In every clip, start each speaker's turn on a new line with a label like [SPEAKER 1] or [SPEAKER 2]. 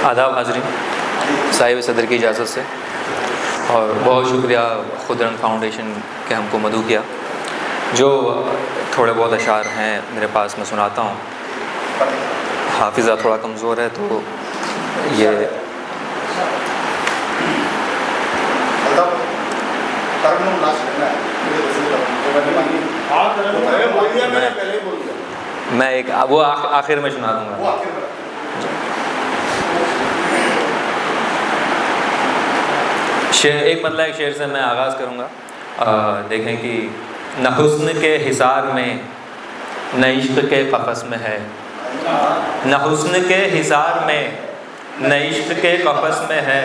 [SPEAKER 1] آداب حاضرین، صاحب صدر کی اجازت سے اور بہت شکریہ خود فاؤنڈیشن کہ ہم کو مدعو کیا. جو تھوڑے بہت اشعار ہیں میرے پاس میں سناتا ہوں. حافظہ تھوڑا کمزور ہے تو یہ میں ایک وہ آخر میں سنا دوں گا. ایک مطلب ایک شعر سے میں آغاز کروں گا. دیکھیں کہ نہ حسن کے حصار میں نہ عشق کے قفس میں ہے، نہ حسن کے حصار میں نہ عشق کے قفس میں ہے،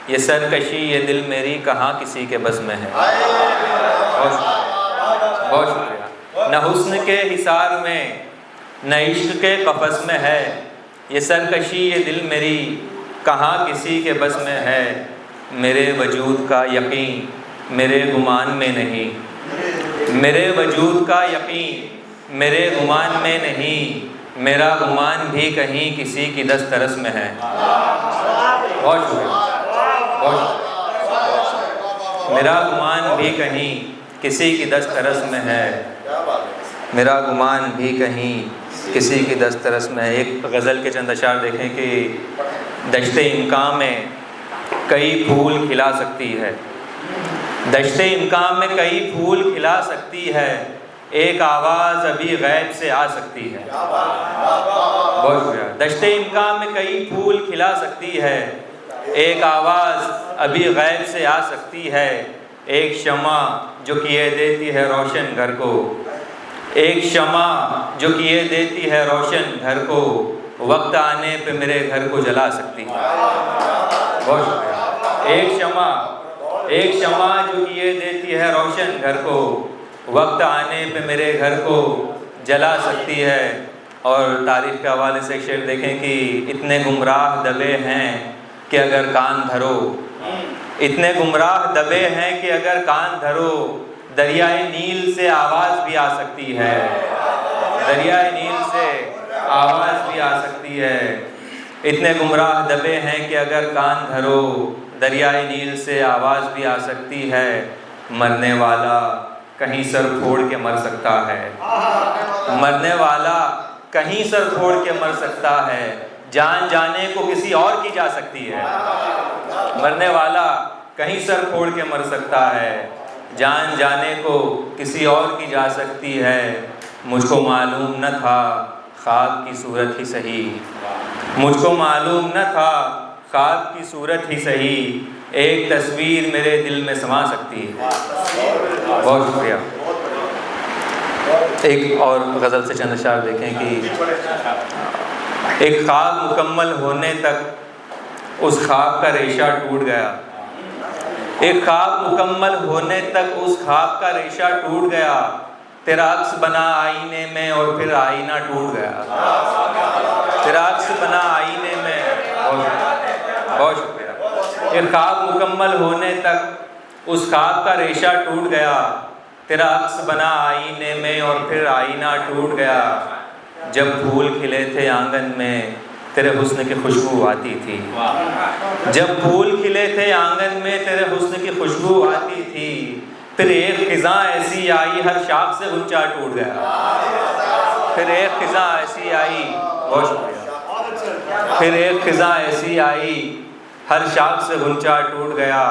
[SPEAKER 1] یہ سرکشی یہ دل میری کہاں کسی کے بس میں ہے. بہت شکریہ. نہ حسن کے حصار میں نہ عشق کے قفس میں ہے، یہ سرکشی یہ دل میری کہاں کسی کے بس میں ہے. میرے وجود کا یقین میرے گمان میں نہیں، میرے وجود کا یقین میرے گمان میں نہیں، میرا گمان بھی کہیں کسی کی دسترس میں ہے. بہت شکریہ. میرا گمان بھی کہیں کسی کی دسترس میں ہے، میرا گمان بھی کہیں کسی کی دسترس میں ہے. ایک غزل کے چند اشعار دیکھیں کہ دشت امکان میں کئی پھول کھلا سکتی ہے، دشت امکان میں کئی پھول کھلا سکتی ہے، ایک آواز ابھی غیب سے آ سکتی ہے. بہت شکریہ. دشت امکان میں کئی پھول کھلا سکتی ہے، ایک آواز ابھی غیب سے آ سکتی ہے، ایک شمع جو کیے دیتی ہے روشن گھر کو، ایک شمع جو کیے دیتی ہے روشن گھر کو، وقت آنے پہ میرے گھر کو جلا سکتی ہے. بہت شکریہ. ایک شمع جو کیے دیتی ہے روشن گھر کو، وقت آنے پہ میرے گھر کو جلا سکتی ہے. اور تاریخ کے حوالے سے ایک شعر دیکھیں کہ اتنے گمراہ دبے ہیں کہ اگر کان دھرو، اتنے گمراہ دبے ہیں کہ اگر کان دھرو، دریائے نیل سے آواز بھی آ سکتی ہے، دریائے نیل سے آواز بھی آ سکتی ہے. اتنے گمراہ دبے ہیں کہ اگر کان دھرو، دریائے نیل سے آواز بھی آ سکتی ہے. مرنے والا کہیں سر پھوڑ کے مر سکتا ہے، مرنے والا کہیں سر پھوڑ کے مر سکتا ہے، جان جانے کو کسی اور کی جا سکتی ہے. مرنے والا کہیں سر پھوڑ کے مر سکتا ہے، جان جانے کو کسی اور کی جا سکتی ہے. مجھ کو معلوم نہ تھا خواب کی صورت ہی صحیح، مجھ کو معلوم نہ تھا خواب کی صورت ہی صحیح، ایک تصویر میرے دل میں سما سکتی ہے. بہت شکریہ. ایک اور غزل سے چند اشعار دیکھیں کہ ایک خواب مکمل ہونے تک اس خواب کا ریشہ ٹوٹ گیا، ایک خواب مکمل ہونے تک اس خواب کا ریشہ ٹوٹ گیا، تیرا عکس بنا آئینے میں اور پھر آئینہ ٹوٹ گیا، تیرا عکس بنا آئینے میں. بہت شکریہ. ایک خواب مکمل ہونے تک اس خواب کا ریشہ ٹوٹ گیا، تیرا عکس بنا آئینے میں اور پھر آئینہ ٹوٹ گیا. جب پھول کھلے تھے آنگن میں تیرے حسن کی خوشبو آتی تھی، جب پھول کھلے تھے آنگن میں تیرے حسن کی خوشبو آتی تھی، پھر ایک خزاں ایسی آئی ہر شاخ سے غنچہ ٹوٹ گیا، پھر ایک خزاں ایسی آئی. بہت شکریہ. پھر ایک خزاں ایسی آئی ہر شاخ سے غنچہ ٹوٹ گیا.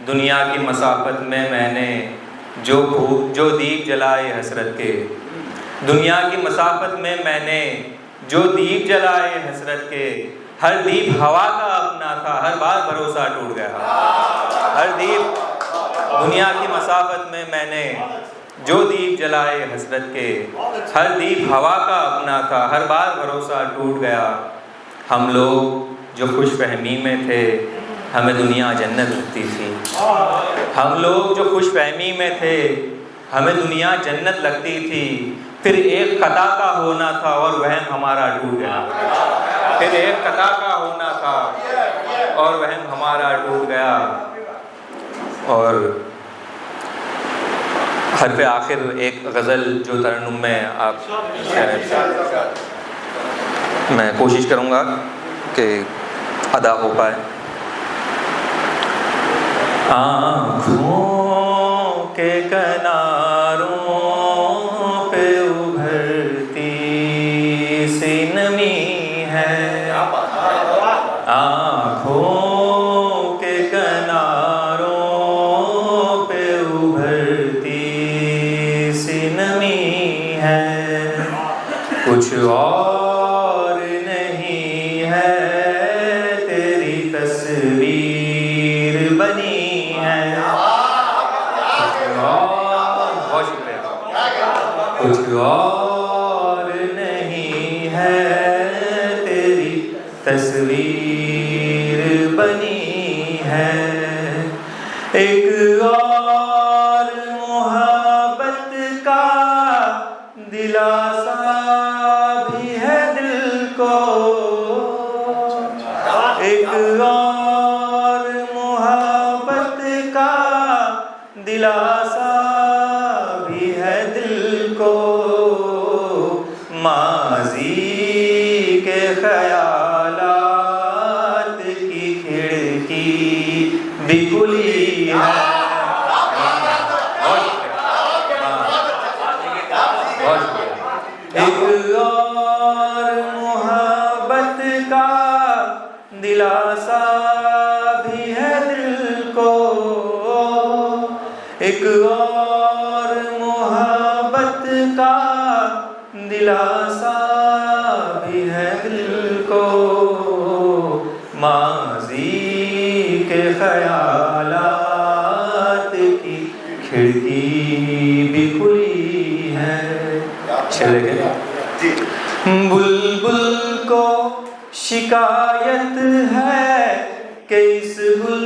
[SPEAKER 1] دنیا کی مسافت میں میں نے جو دیپ جلائے حسرت کے، دنیا کی مسافت میں میں نے جو دیپ جلائے حسرت کے، ہر دیپ ہوا کا اپنا تھا ہر بار بھروسہ ٹوٹ گیا. ہر دیپ دنیا کی مسافت میں میں نے جو دیپ جلائے حسرت کے، ہر دیپ ہوا کا اپنا تھا ہر بار بھروسہ ٹوٹ گیا. ہم لوگ جو خوش فہمی میں تھے ہمیں دنیا جنت لگتی تھی، ہم لوگ جو خوش فہمی میں تھے ہمیں دنیا جنت لگتی تھی. پھر ایک خطا کا ہونا تھا اور وہم ہمارا ٹوٹ گیا، پھر ایک خطا کا ہونا تھا اور وہم ہمارا ٹوٹ گیا. اور حرف آخر ایک غزل جو ترنم میں آپ میں کوشش کروں گا کہ ادا ہو پائے۔ آنکھوں کے کناروں پہ ابھرتی سی نمی ہے، آنکھوں کے کناروں پہ ابھرتی سی نمی ہے، کچھ اور نہیں ہے تیری تصویر بنی ہے، بہت شکریہ، کچھ اور نہیں ہے تیری تصویر بنی ہے، ایک اور محبت کا دلاسا بھی ہے دل کو، ایک اور محبت کا دلاسا بھی ہے دل کو، ماضی کے خیالات کی کھڑکی بھی کھلی ہے، ایک اور محبت کا دلاسا بھی ہے دل کو، ایک اور محبت کا دلاسا بھی ہے دل کو، ماضی کے خیالات کی کھڑکی بھی کھلی ہے۔ بلبل کو شکایت ہے کہ اس گل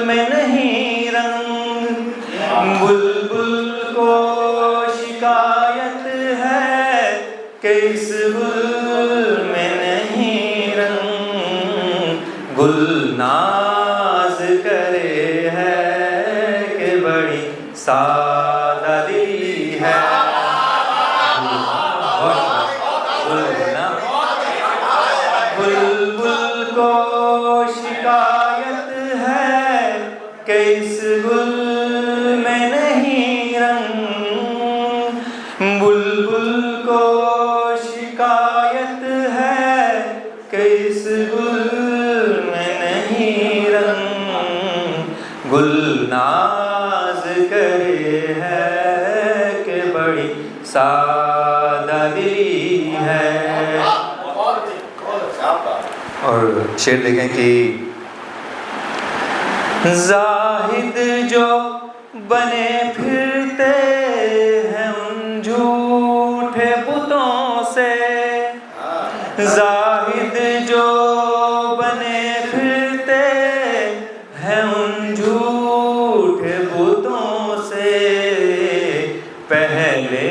[SPEAKER 1] میں نہیں رنگ، بلبل کو شکایت ہے کہ اس گل میں نہیں رنگ، گل ناز کرے ہے کہ بڑی سادہ دلی ہے، بلبل کو شکایت ہے کہ اس گل میں نہیں رنگ، بلبل کو شکایت ہے کہ اس گل میں نہیں رنگ، گل ناز کرے ہے کہ بڑی سادہ دلی ہے۔ اور شعر دیکھیں کہ زاہد جو بنے پھرتے ہیں ان جھوٹے بتوں سے، زاہد جو بنے پھرتے ہیں ان جھوٹے بتوں سے، پہلے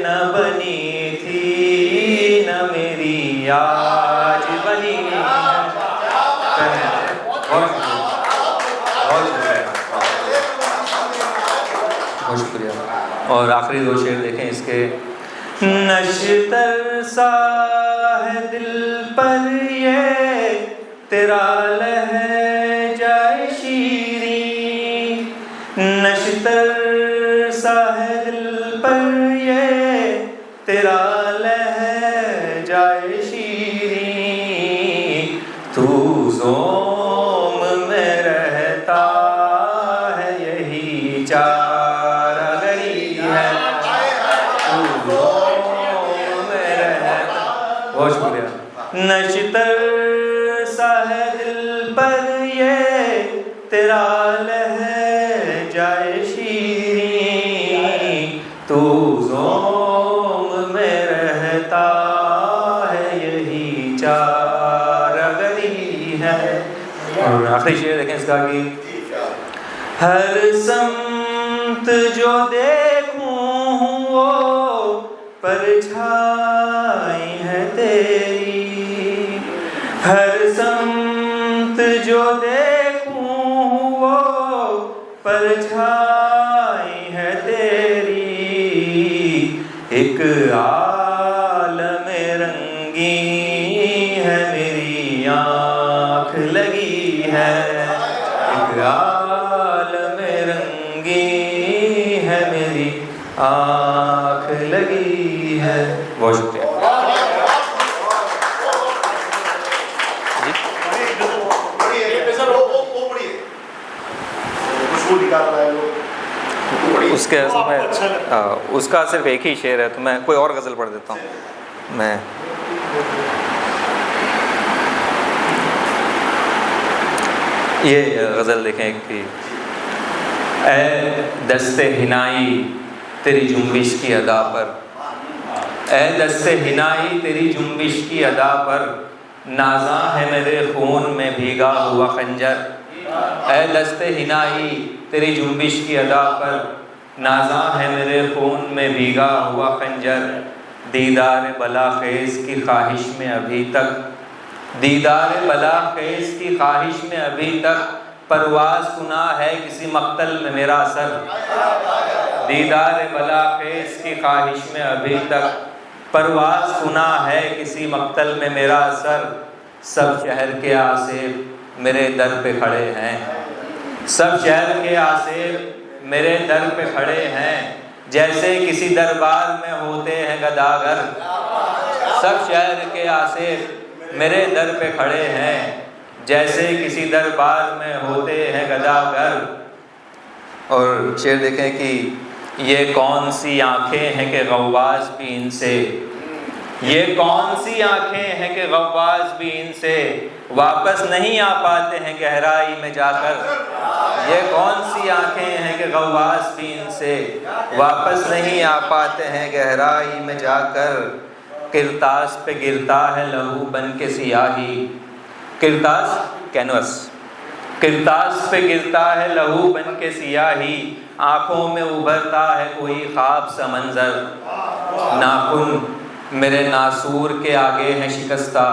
[SPEAKER 1] نہ بنی تھی نہ میری آج بنی ہے، بہت شکریہ۔ اور آخری دو شعر دیکھیں اس کے، نشتر سا ہے دل پر یہ تیرا لہجہ شیریں، نشتر سا ہے دل پر یہ تیرا لہجہ شیریں، تو زوم میں رہتا ہے یہی چارہ گری ہے، تو زوم میں رہتا، بہت شکریہ، نشتر سا ہے دل پر یہ تیرا لہجہ شیریں، تو زوم میں رہتا ہے یہی چارہ گری ہے۔ اور آخری شعر دیکھیں اس کا کہ ہر سمت جو دیکھوں وہ پرچھائی ہے تیری، ہر سمت جو دیکھوں وہ پرچھائی ہے تیری، ایک عالم رنگی ہے میری آنکھ آنکھ لگی ہے، ایک عالم رنگی ہے میری آنکھ لگی ہے۔ بہت شکریہ اس کے اس کا صرف ایک ہی شعر ہے، تو میں کوئی اور غزل پڑھ دیتا ہوں۔ میں یہ غزل دیکھیں کہ اے دست حنائی تیری جنبش کی ادا پر، اے دست حنائی تیری جنبش کی ادا پر، نازاں ہے میرے خون میں بھیگا ہوا خنجر۔ اے دست حنائی تیری جنبش کی ادا پر، نازاں ہے میرے خون میں بھیگا ہوا خنجر۔ دیدار بلاخیز کی خواہش میں ابھی تک، دیدار بلاخیز کی خواہش میں ابھی تک، پرواز کنا ہے کسی مقتل میں میرا سر۔ دیدار بلاخیز کی خواہش میں ابھی تک، پرواز کنا ہے کسی مقتل میں میرا سر۔ سب شہر کے آصف میرے در پہ کھڑے ہیں، سب شہر کے آصف میرے در پہ کھڑے ہیں، جیسے کسی دربار میں ہوتے ہیں گداگر۔ سب شہر کے آصف میرے در پہ کھڑے ہیں، جیسے کسی دربار میں ہوتے ہیں گداگر۔ اور شعر دیکھیں کہ یہ کون سی آنکھیں ہیں کہ غواص بھی ان سے، یہ کون سی آنکھیں ہیں کہ غواص بھی ان سے واپس نہیں آ پاتے ہیں گہرائی میں جا کر۔ یہ کون سی آنکھیں ہیں کہ غواص بھی ان سے واپس نہیں آ پاتے ہیں گہرائی میں جا کر۔ کرتاس پہ گرتا ہے لہو بن کے سیاہی، کرتاس کینوس، کرتاس پہ گرتا ہے لہو بن کے سیاہی، آنکھوں میں ابھرتا ہے کوئی خواب سا منظر۔ ناخن میرے ناسور کے آگے ہیں شکستہ،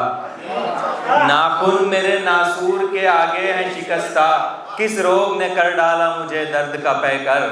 [SPEAKER 1] ناخن میرے ناسور کے آگے ہیں شکستہ، کس روگ نے کر ڈالا مجھے درد کا پیکر۔